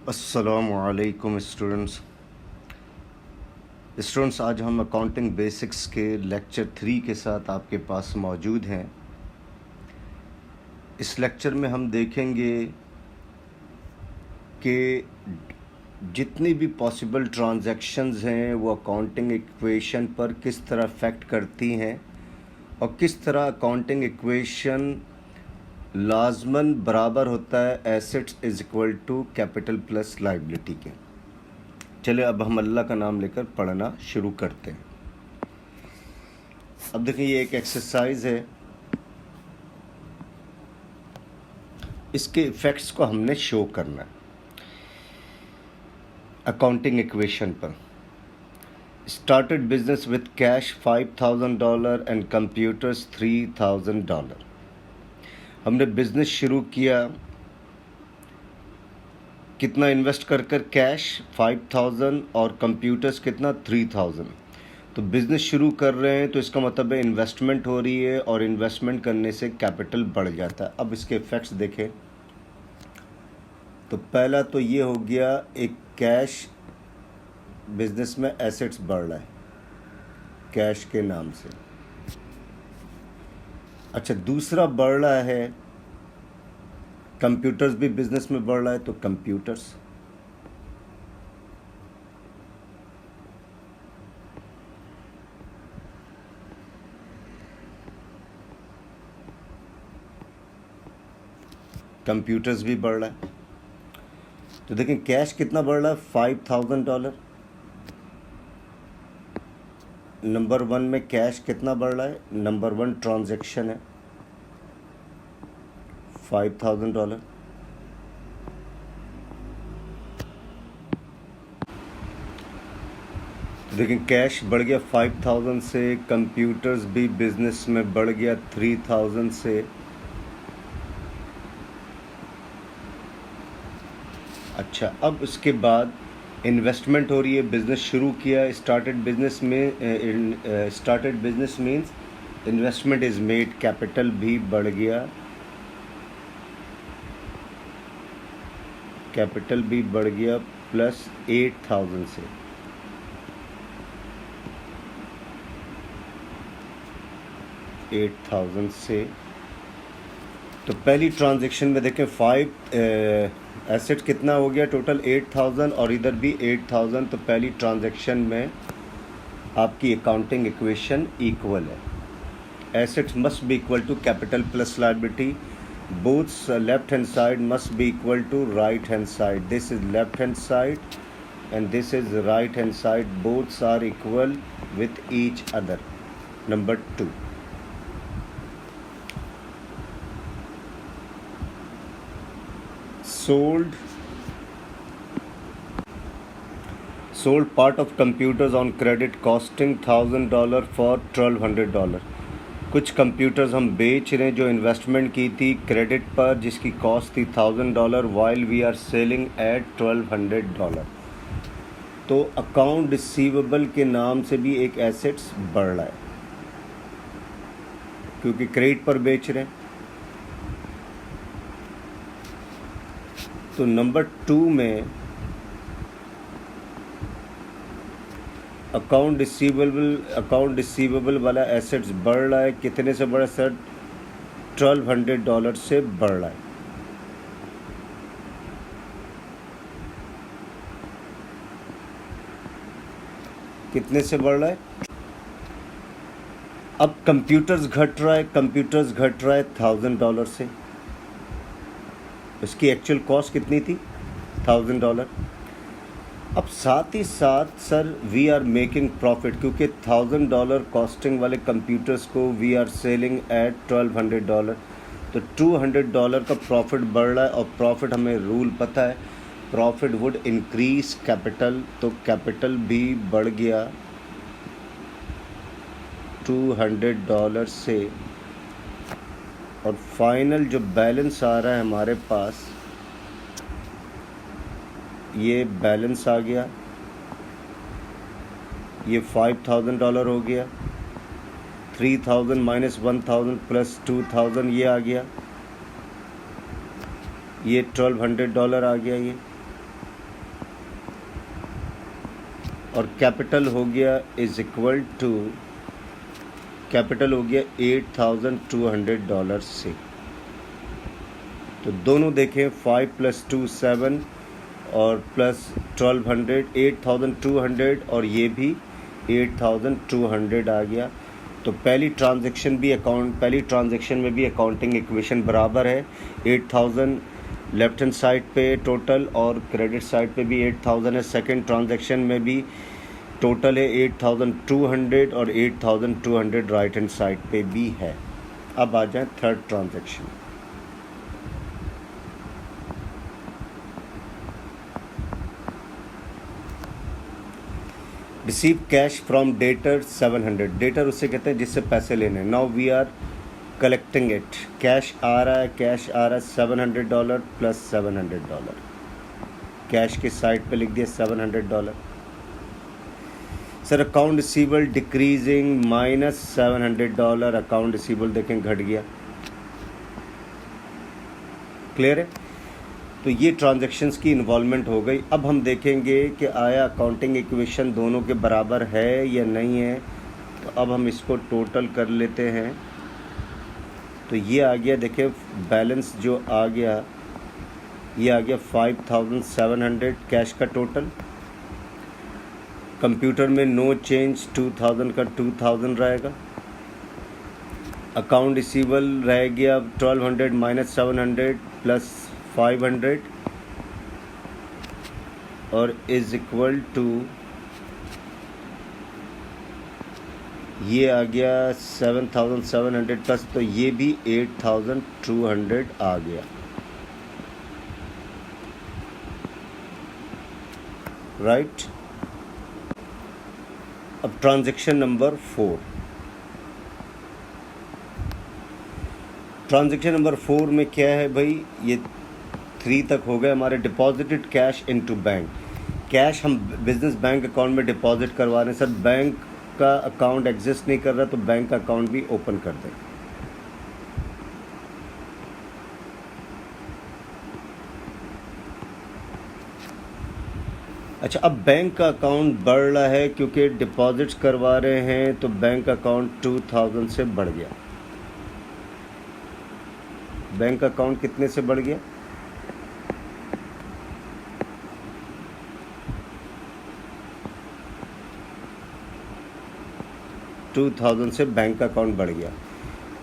अस्सलामुअलैकुम स्टूडेंट्स। आज हम अकाउंटिंग बेसिक्स के लेक्चर 3 के साथ आपके पास मौजूद हैं। इस लेक्चर में हम देखेंगे कि जितनी भी पॉसिबल ट्रांजैक्शंस हैं वो अकाउंटिंग इक्वेशन पर किस तरह अफेक्ट करती हैं और किस तरह अकाउंटिंग इक्वेशन लाजमन बराबर होता है assets is equal to capital plus liability के। चलिए अब हम अल्लाह का नाम लेकर पढ़ना शुरू करते हैं। अब देखिए ये एक एक्सरसाइज है, इसके इफ़ेक्ट्स को हमने शो करना है अकाउंटिंग इक्वेशन पर। Started business with cash $5,000 and computers $3,000। हमने बिजनेस शुरू किया, कितना इन्वेस्ट कर कैश 5,000 और कंप्यूटर्स कितना 3,000। तो बिज़नेस शुरू कर रहे हैं तो इसका मतलब है इन्वेस्टमेंट हो रही है और इन्वेस्टमेंट करने से कैपिटल बढ़ जाता है। अब इसके इफ़ेक्ट्स देखें तो पहला तो ये हो गया, एक कैश बिजनेस में एसेट्स बढ़ रहा है कैश के नाम से। अच्छा, दूसरा बढ़ रहा है कंप्यूटर्स भी बिजनेस में बढ़ रहा है, तो कंप्यूटर्स। कंप्यूटर्स भी बढ़ रहा है। तो देखें कैश कितना बढ़ रहा है, $5,000। नंबर 1 में कैश कितना बढ़ रहा है, नंबर 1 ट्रांजैक्शन है $5,000। लेकिन कैश बढ़ गया 5,000 से, कंप्यूटर्स भी बिजनेस में बढ़ गया 3,000 से। अच्छा, अब उसके बाद इन्वेस्टमेंट हो रही है, बिजनेस शुरू किया, started business means investment is made, capital भी बढ़ गया, कैपिटल भी बढ़ गया प्लस 8,000 से। तो पहली ट्रांजैक्शन में देखें 5 एसेट कितना हो गया टोटल 8,000 और इधर भी 8,000। तो पहली ट्रांजैक्शन में आपकी अकाउंटिंग इक्वेशन इक्वल है। Assets must be equal to capital plus liability, both left hand side must be equal to right hand side. This is left hand side and this is right hand side, both are equal with each other. Number 2, sold part of computers on credit costing $1,000 for $1,200। कुछ computers हम बेच रहे हैं जो investment की थी credit पर, जिसकी कॉस्ट थी $1,000, while we are selling at $1,200। तो अकाउंट रिसीवेबल के नाम से भी एक एसेट्स बढ़ रहा है क्योंकि क्रेडिट पर बेच रहे हैं। तो नंबर 2 में अकाउंट रिसीवेबल वाला एसेट्स बढ़ रहा है। कितने से बढ़ रहा है सर, $1,200 से बढ़ रहा है। कितने से बढ़ रहा है? अब कंप्यूटर्स घट रहा है $1,000 से। इसकी एक्चुअल कॉस्ट कितनी थी, $1,000। अब साथ ही साथ sir we are making profit, क्योंकि $1,000 कॉस्टिंग वाले कंप्यूटर्स को वी आर सेलिंग एट $1,200। तो $200 का प्रॉफिट बढ़ रहा है और प्रॉफिट हमें रूल पता है, प्रॉफिट वुड इंक्रीज कैपिटल। तो कैपिटल भी बढ़ गया $200 से। और फाइनल जो बैलेंस आ रहा है हमारे पास, ये बैलेंस आ गया, ये $5,000 हो गया, 3,000 माइनस 1,000 प्लस 2,000 ये आ गया, ये $1,200 आ गया। ये और कैपिटल हो गया इज इक्वल टू, कैपिटल हो गया $8,200 से। तो दोनों देखें, 5 + 2 7 और प्लस 1200, 8200 और ये भी 8200 आ गया। तो पहली ट्रांजैक्शन में भी अकाउंटिंग इक्वेशन बराबर है। 8000 लेफ्ट हैंड साइड पे टोटल और क्रेडिट साइड पे भी 8000 है। सेकंड ट्रांजैक्शन में भी टोटल है 8200 और 8200 राइट हैंड साइड पे भी है। अब आ जाए third transaction. Receive cash from debtor 700। Debtor उससे कहते हैं जिससे पैसे लेने। Now we are collecting it. Cash आ रहा है $700 प्लस $700। कैश की साइड पे लिख दिया $700। Sir account receivable decreasing -$700। Account receivable देखें घट गया। क्लियर है? तो ये ट्रांजैक्शंस की इन्वॉल्वमेंट हो गई। अब हम देखेंगे कि आया अकाउंटिंग इक्वेशन दोनों के बराबर है या नहीं है। तो अब हम इसको टोटल कर लेते हैं। तो ये आ गया, देखिए बैलेंस जो आ गया, ये आ गया 5700 कैश का टोटल। कंप्यूटर में नो चेंज, 2000 का 2000 रहेगा। अकाउंट रिसीवेबल रह गया 1200 माइनस 700 प्लस 500 और इज इक्वल टू, ये आ गया 7700 प्लस, तो ये भी 8200 आ गया। राइट। अब ट्रांजैक्शन नंबर 4। ट्रांजैक्शन नंबर 4 में क्या है भाई, ये 3 तक हो गए हमारे। Deposited cash into bank. Cash हम बिजनेस बैंक अकाउंट में डिपॉजिट करवा रहे हैं। सर बैंक का अकाउंट एग्जिस्ट नहीं कर रहा तो बैंक अकाउंट भी ओपन कर दें। अच्छा, अब बैंक का अकाउंट बढ़ रहा है क्योंकि डिपॉजिट्स करवा रहे हैं, तो बैंक अकाउंट 2000 से बढ़ गया। बैंक अकाउंट कितने से बढ़ गया? 2000 से बैंक अकाउंट बढ़ गया।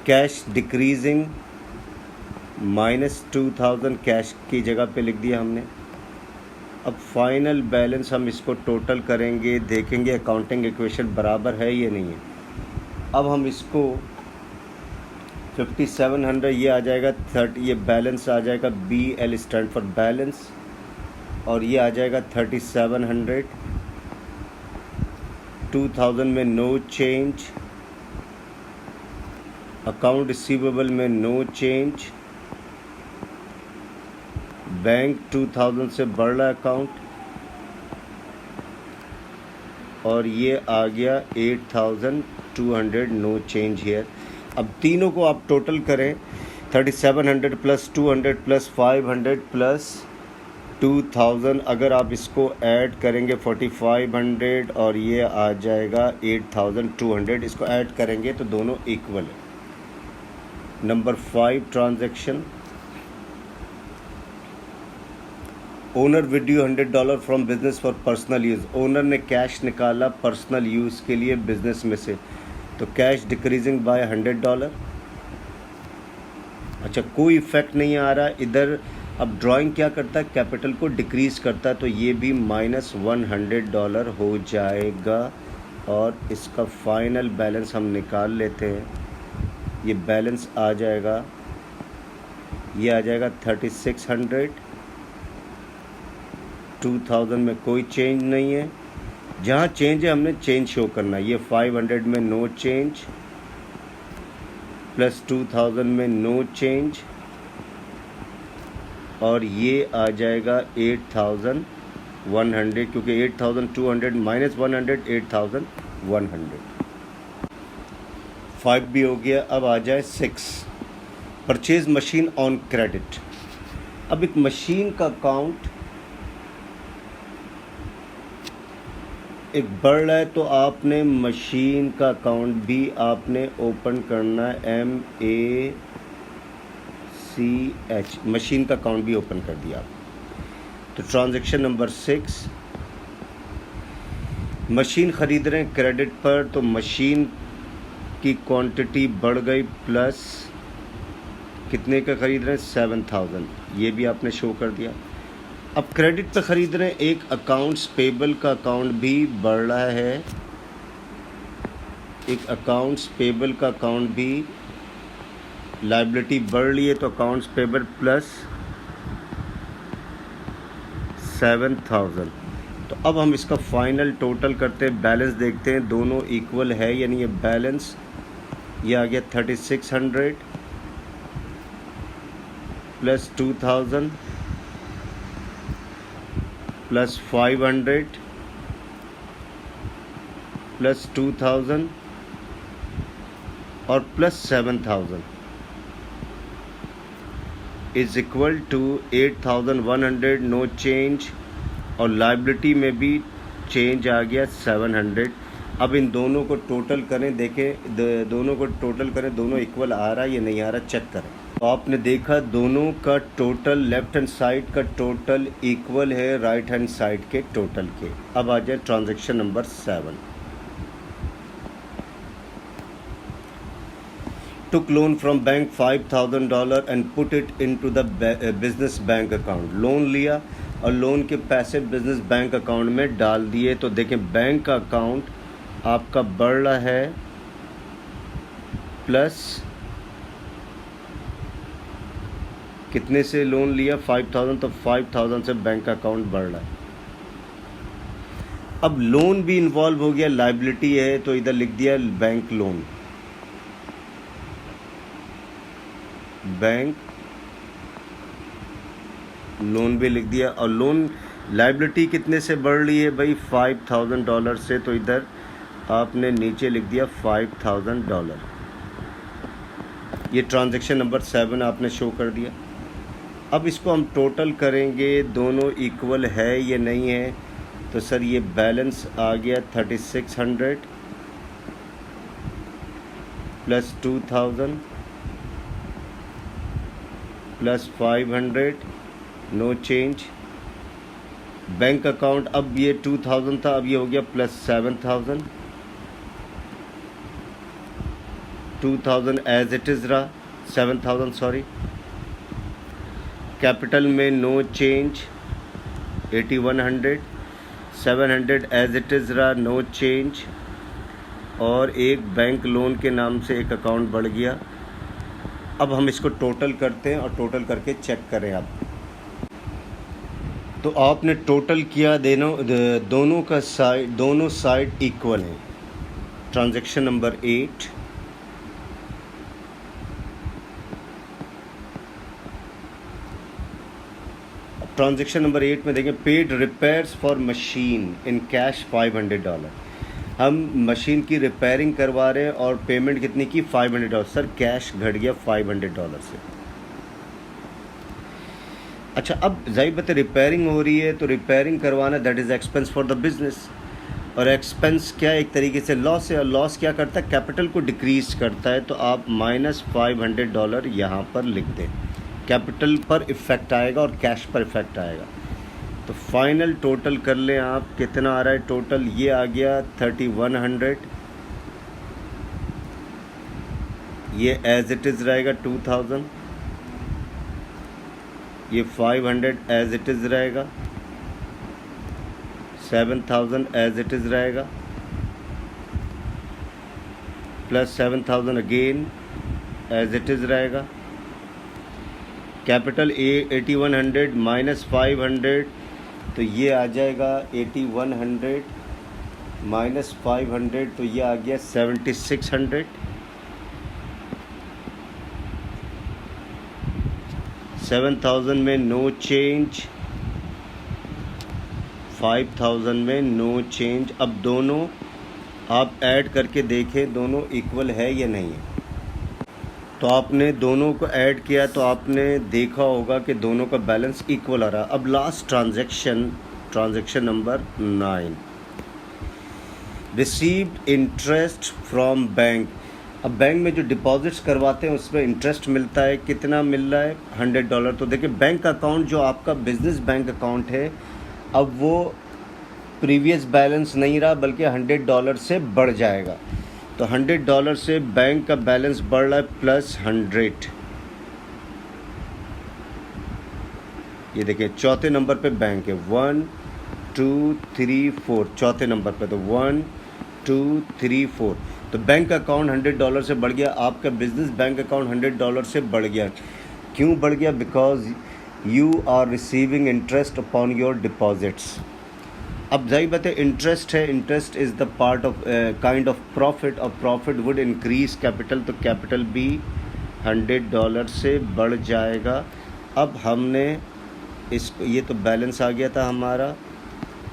कैश डिक्रीजिंग -2000 कैश की जगह पे लिख दिया हमने। अब फाइनल बैलेंस हम इसको टोटल करेंगे, देखेंगे अकाउंटिंग इक्वेशन बराबर है या नहीं है। अब हम इसको 5700 ये आ जाएगा 30, ये बैलेंस आ जाएगा BL स्टैंड फॉर बैलेंस, और ये आ जाएगा 3700। 2000 में नो चेंज, अकाउंट रिसीवेबल में नो चेंज, बैंक 2000 से बढ़ रहा अकाउंट, और ये आ गया 8200 नो चेंज हियर। अब तीनों को आप टोटल करें, 3700 प्लस 200 प्लस 500 प्लस 2000, अगर आप इसको ऐड करेंगे 4500 और ये आ जाएगा 8200, इसको ऐड करेंगे तो दोनों इक्वल है। Number 5 transaction. Owner withdrew $100 from business for personal use. Owner ने कैश निकाला पर्सनल यूज़ के लिए बिजनेस में से, तो कैश डिक्रीजिंग बाय $100। अच्छा, कोई इफेक्ट नहीं आ रहा इधर। अब ड्राइंग क्या करता है, कैपिटल को डिक्रीज़ करता है, तो ये भी -$100 हो जाएगा। और इसका फाइनल बैलेंस हम निकाल लेते हैं। ये बैलेंस आ जाएगा, ये आ जाएगा 3600। 2000 में कोई चेंज नहीं है, जहाँ चेंज है हमने चेंज शो करना है। ये 500 में नो चेंज प्लस 2000 में नो चेंज, और ये आ जाएगा 8100, क्योंकि 8200 माइनस 100 8100। 5 भी हो गया। अब आ जाए 6, परचेज मशीन ऑन क्रेडिट। अब एक मशीन का अकाउंट एक बढ़ रहा है तो आपने मशीन का अकाउंट भी आपने ओपन करना है, MACH, मशीन का अकाउंट भी ओपन कर दिया आप। तो ट्रांजैक्शन नंबर 6, मशीन ख़रीद रहे हैं क्रेडिट पर, तो मशीन की क्वांटिटी बढ़ गई, प्लस कितने का ख़रीद रहे हैं, 7000, ये भी आपने शो कर दिया। अब क्रेडिट पे ख़रीद रहे हैं, एक अकाउंट्स पेबल का अकाउंट भी बढ़ रहा है, एक अकाउंट्स पेबल का अकाउंट भी, लायबिलिटी बढ़ रही है तो अकाउंट्स पेबल प्लस 7000। तो अब हम इसका फाइनल टोटल करते हैं, बैलेंस देखते हैं दोनों इक्वल है यानी ये बैलेंस, ये आ गया 3600 प्लस 2000 प्लस 500 प्लस 2000 और plus 7000 is equal to 8100, no change, और लायबिलिटी में भी चेंज आ गया 700। अब इन दोनों को टोटल करें, देखें दोनों को टोटल करें, दोनों इक्वल आ रहा है या नहीं आ रहा, चेक करें। तो आपने देखा दोनों का टोटल, लेफ्ट हैंड साइड का टोटल इक्वल है राइट हैंड साइड के टोटल के। अब आ जाए transaction number 7। took loan from bank $5000 and put it into the business bank account। Loan लिया और लोन के पैसे बिजनेस बैंक अकाउंट में डाल दिए। तो देखें बैंक का अकाउंट आपका बढ़ रहा है, प्लस कितने से लोन लिया, 5000, तो 5000 से बैंक का अकाउंट बढ़ रहा है। अब लोन भी इन्वॉल्व हो गया, लायबिलिटी है तो इधर लिख दिया बैंक लोन, बैंक लोन भी लिख दिया। और लोन लायबिलिटी कितने से बढ़ रही है भाई, $5000 से, तो इधर आपने नीचे लिख दिया $5000। ये ट्रांजैक्शन नंबर 7 आपने शो कर दिया। अब इसको हम टोटल करेंगे, दोनों इक्वल है या नहीं है। तो सर ये बैलेंस आ गया 3600 plus 2000 plus 500, no change. Bank account अब ये 2000 था, अब ये हो गया प्लस 7000, 2000 एज इट इज़ रहा, 7000 सॉरी। कैपिटल में no change 8100, 700 as it is रहा, नो चेंज। और एक बैंक लोन के नाम से एक अकाउंट बढ़ गया। अब हम इसको टोटल करते हैं और टोटल करके चेक करें आप। तो आपने टोटल किया, दोनों का साइड, दोनों साइड इक्वल हैं। ट्रांजैक्शन नंबर 8, ट्रांजैक्शन नंबर 8 में देखें, paid repairs for machine in cash $500। हम मशीन की रिपेयरिंग करवा रहे हैं और पेमेंट कितनी की, $500। सर कैश घट गया $500 से। अच्छा, अब जाहिर बात है रिपेयरिंग हो रही है तो रिपेयरिंग करवाना that is expense for the business. और एक्सपेंस क्या है, एक तरीके से लॉस है। और लॉस क्या करता है, कैपिटल को डिक्रीज करता है। तो आप -$500 यहाँ पर लिख दें, कैपिटल पर इफ़ेक्ट आएगा और कैश पर इफ़ेक्ट आएगा। तो फाइनल टोटल कर लें आप, कितना आ रहा है टोटल, ये आ गया 3100, ये एज इट इज़ रहेगा 2000, ये 500 एज इट इज़ रहेगा, 7000 एज इट इज़ रहेगा, plus 7000 again as it is रहेगा। कैपिटल 8100 माइनस 500, तो ये आ जाएगा 8100 माइनस 500, तो ये आ गया 7600। 7000 में नो चेंज, 5000 में नो चेंज। अब दोनों आप ऐड करके देखें, दोनों इक्वल है या नहीं है। तो आपने दोनों को ऐड किया तो आपने देखा होगा कि दोनों का बैलेंस इक्वल आ रहा। अब last transaction, transaction number 9, received interest from bank. अब बैंक में जो डिपॉजिट्स करवाते हैं उसमें इंटरेस्ट मिलता है, कितना मिल रहा है? $100। तो देखिए बैंक अकाउंट जो आपका बिजनेस बैंक अकाउंट है, अब वो प्रीवियस बैलेंस नहीं रहा बल्कि $100 से बढ़ जाएगा। तो $100 से बैंक का बैलेंस बढ़ रहा है प्लस 100। ये देखिए चौथे नंबर पे बैंक है, 1 2 3 4, चौथे नंबर पे। तो 1 2 3 4, तो बैंक अकाउंट $100 से बढ़ गया। आपका बिजनेस बैंक अकाउंट $100 से बढ़ गया। क्यों बढ़ गया? Because you are receiving interest upon your deposits. अब जाहिर बात है इंटरेस्ट है, interest is the part of kind of profit, और प्रॉफिट वुड इंक्रीज कैपिटल, तो कैपिटल भी $100 से बढ़ जाएगा। अब हमने इसको, ये तो बैलेंस आ गया था हमारा,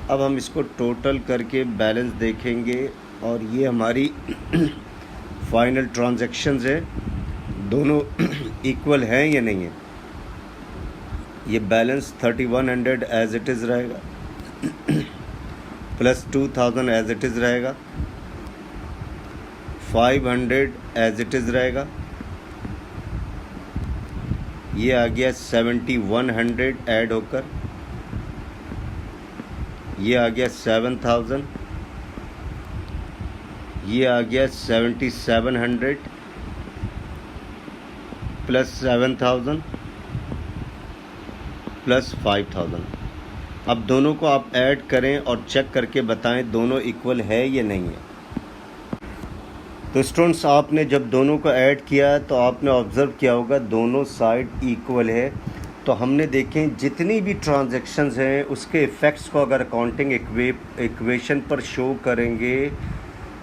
अब हम इसको टोटल करके बैलेंस देखेंगे और ये हमारी फाइनल ट्रांजैक्शंस है, दोनों इक्वल हैं या नहीं है। ये बैलेंस 3100 एज इट इज़ रहेगा प्लस 2000 एज इट इज़ रहेगा, 500 एज इट इज़ रहेगा, ये आ गया 7100 ऐड होकर, ये आ गया 7000, ये आ गया 7700 प्लस 7000 प्लस 5000। अब दोनों को आप ऐड करें और चेक करके बताएं दोनों इक्वल है या नहीं है। तो स्टूडेंट्स, आपने जब दोनों को ऐड किया तो आपने ऑब्ज़र्व किया होगा दोनों साइड इक्वल है। तो हमने देखें जितनी भी ट्रांजैक्शंस हैं उसके इफ़ेक्ट्स को अगर अकाउंटिंग इक्वेशन पर शो करेंगे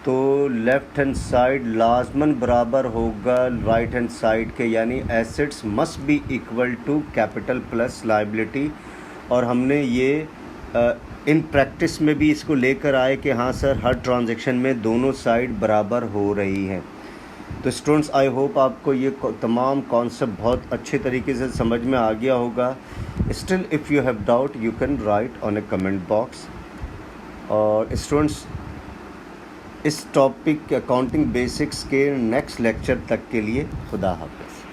तो लेफ़्ट हैंड साइड लाजमन बराबर होगा राइट हैंड साइड के, यानी assets must be equal to capital plus liability. और हमने ये इन प्रैक्टिस में भी इसको लेकर आए कि हाँ सर, हर ट्रांजैक्शन में दोनों साइड बराबर हो रही हैं। तो स्टूडेंट्स, आई होप आपको ये तमाम कॉन्सेप्ट बहुत अच्छे तरीके से समझ में आ गया होगा। Still if you have doubt you can write on A comment box. और स्टूडेंट्स, इस टॉपिक अकाउंटिंग बेसिक्स के नेक्स्ट लेक्चर तक के लिए खुदा हाफ़िज़।